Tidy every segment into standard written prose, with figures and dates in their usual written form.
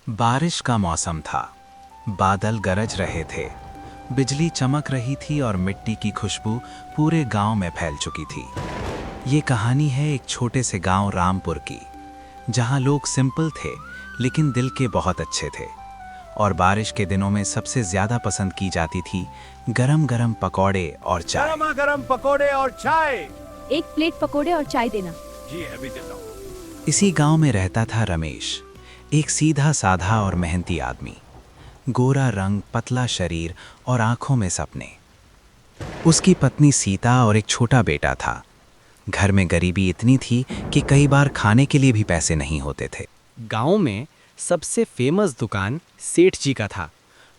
बारिश का मौसम था। बादल गरज रहे थे, बिजली चमक रही थी और मिट्टी की खुशबू पूरे गांव में फैल चुकी थी। ये कहानी है एक छोटे से गांव रामपुर की, जहां लोग सिंपल थे लेकिन दिल के बहुत अच्छे थे। और बारिश के दिनों में सबसे ज्यादा पसंद की जाती थी गरम गरम पकौड़े और चाय। गरमा गरम पकोड़े और चाय। एक प्लेट पकोड़े और चाय देना। जी अभी देता हूँ। इसी गांव में रहता था रमेश, एक सीधा साधा और मेहनती आदमी। गोरा रंग, पतला शरीर और आंखों में सपने। उसकी पत्नी सीता और एक छोटा बेटा था। घर में गरीबी इतनी थी कि कई बार खाने के लिए भी पैसे नहीं होते थे। गांव में सबसे फेमस दुकान सेठ जी का था।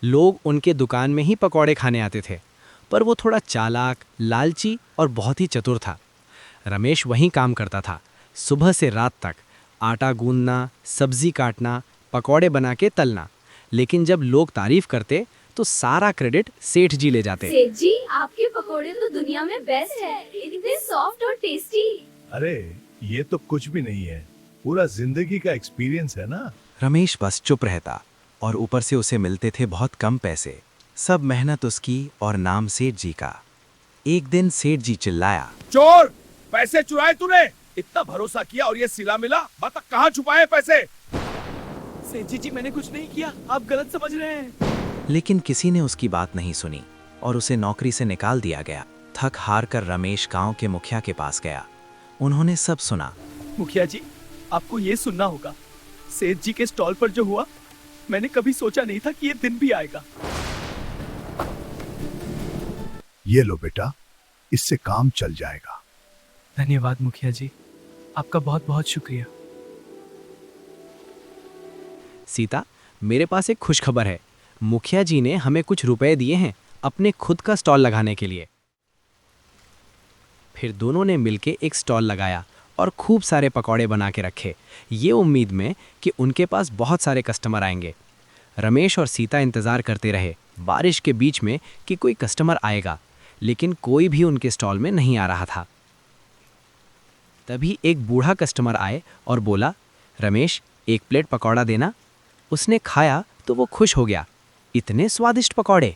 लोग उनके दुकान में ही पकौड़े खाने आते थे, पर वो थोड़ा चालाक, लालची और बहुत ही चतुर था। रमेश वहीं काम करता था, सुबह से रात तक आटा गूंदना, सब्जी काटना, पकौड़े बना के तलना। लेकिन जब लोग तारीफ करते तो सारा क्रेडिट सेठ जी ले जाते। सेठ जी, आपके पकोड़े तो दुनिया में बेस्ट है, इतने सॉफ्ट और टेस्टी। अरे ये तो कुछ भी नहीं है, पूरा जिंदगी का एक्सपीरियंस है ना। रमेश बस चुप रहता और ऊपर से उसे मिलते थे बहुत कम पैसे। सब मेहनत उसकी और नाम सेठ जी का। एक दिन सेठ जी चिल्लाया, चोर, पैसे चुराए तूने। इतना भरोसा किया और ये सिला मिला। बता कहाँ छुपाए पैसे। सेठ जी मैंने कुछ नहीं किया, आप गलत समझ रहे हैं। लेकिन किसी ने उसकी बात नहीं सुनी और उसे नौकरी से निकाल दिया गया। थक हार कर रमेश गांव के मुखिया के पास गया। उन्होंने सब सुना। मुखिया जी, आपको ये सुनना होगा। सेठ जी के स्टॉल पर जो हुआ, मैंने कभी सोचा नहीं था कि ये दिन भी आएगा। ये लो बेटा, इससे काम चल जाएगा। धन्यवाद मुखिया जी, आपका बहुत बहुत शुक्रिया। सीता, मेरे पास एक खुशखबर है। मुखिया जी ने हमें कुछ रुपए दिए हैं अपने खुद का स्टॉल लगाने के लिए। फिर दोनों ने मिलके एक स्टॉल लगाया और खूब सारे पकौड़े बना के रखे, ये उम्मीद में कि उनके पास बहुत सारे कस्टमर आएंगे। रमेश और सीता इंतज़ार करते रहे बारिश के बीच में कि कोई कस्टमर आएगा, लेकिन कोई भी उनके स्टॉल में नहीं आ रहा था। तभी एक बूढ़ा कस्टमर आए और बोला, रमेश, एक प्लेट पकौड़ा देना। उसने खाया तो वो खुश हो गया। इतने स्वादिष्ट पकौड़े!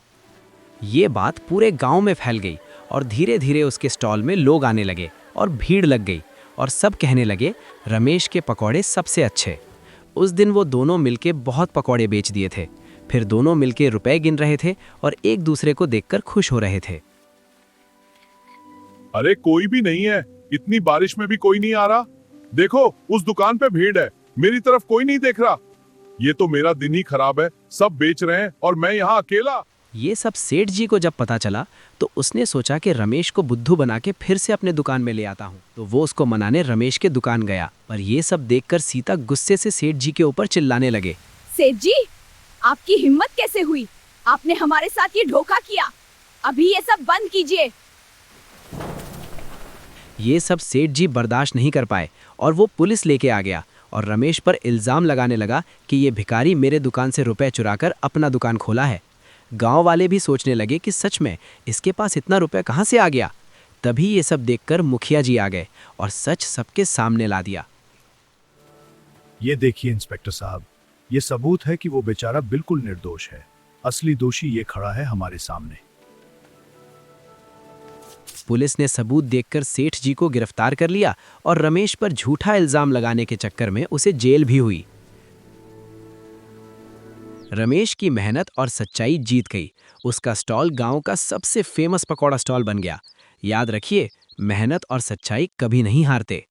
ये बात पूरे गांव में फैल गई और धीरे धीरे उसके स्टॉल में लोग आने लगे और भीड़ लग गई और सब कहने लगे, रमेश के पकौड़े सबसे अच्छे। उस दिन वो दोनों मिलके बहुत पकौड़े बेच दिए थे। फिर दोनों मिलके रुपए गिन रहे थे और एक दूसरे को देखकर खुश हो रहे थे। अरे कोई भी नहीं है, इतनी बारिश में भी कोई नहीं आ रहा। देखो उस दुकान पे भीड़ है, मेरी तरफ कोई नहीं देख रहा। ये तो मेरा दिन ही खराब है, सब बेच रहे हैं और मैं यहाँ अकेला। ये सब सेठ जी को जब पता चला तो उसने सोचा कि रमेश को बुद्धू बना के फिर से अपने दुकान में ले आता हूँ। तो वो उसको मनाने रमेश के दुकान गया, पर ये सब देखकर सीता गुस्से से सेठ जी के ऊपर चिल्लाने लगे। सेठ जी, आपकी हिम्मत कैसे हुई? आपने हमारे साथ ये धोखा किया। अभी ये सब बंद कीजिए। ये सब सेठ जी बर्दाश्त नहीं कर पाए और वो पुलिस लेके आ गया और रमेश पर इल्ज़ाम लगाने लगा कि ये भिखारी मेरे दुकान से रुपए चुराकर अपना दुकान खोला है। गांव वाले भी सोचने लगे कि सच में इसके पास इतना रुपए कहाँ से आ गया। तभी ये सब देखकर मुखिया जी आ गए और सच सबके सामने ला दिया। ये देखिए इंस्पेक्टर साहब, ये सबूत है कि वो बेचारा बिल्कुल निर्दोष है। असली दोषी ये खड़ा है हमारे सामने। पुलिस ने सबूत देखकर सेठ जी को गिरफ्तार कर लिया और रमेश पर झूठा इल्जाम लगाने के चक्कर में उसे जेल भी हुई। रमेश की मेहनत और सच्चाई जीत गई। उसका स्टॉल गांव का सबसे फेमस पकौड़ा स्टॉल बन गया। याद रखिए, मेहनत और सच्चाई कभी नहीं हारते।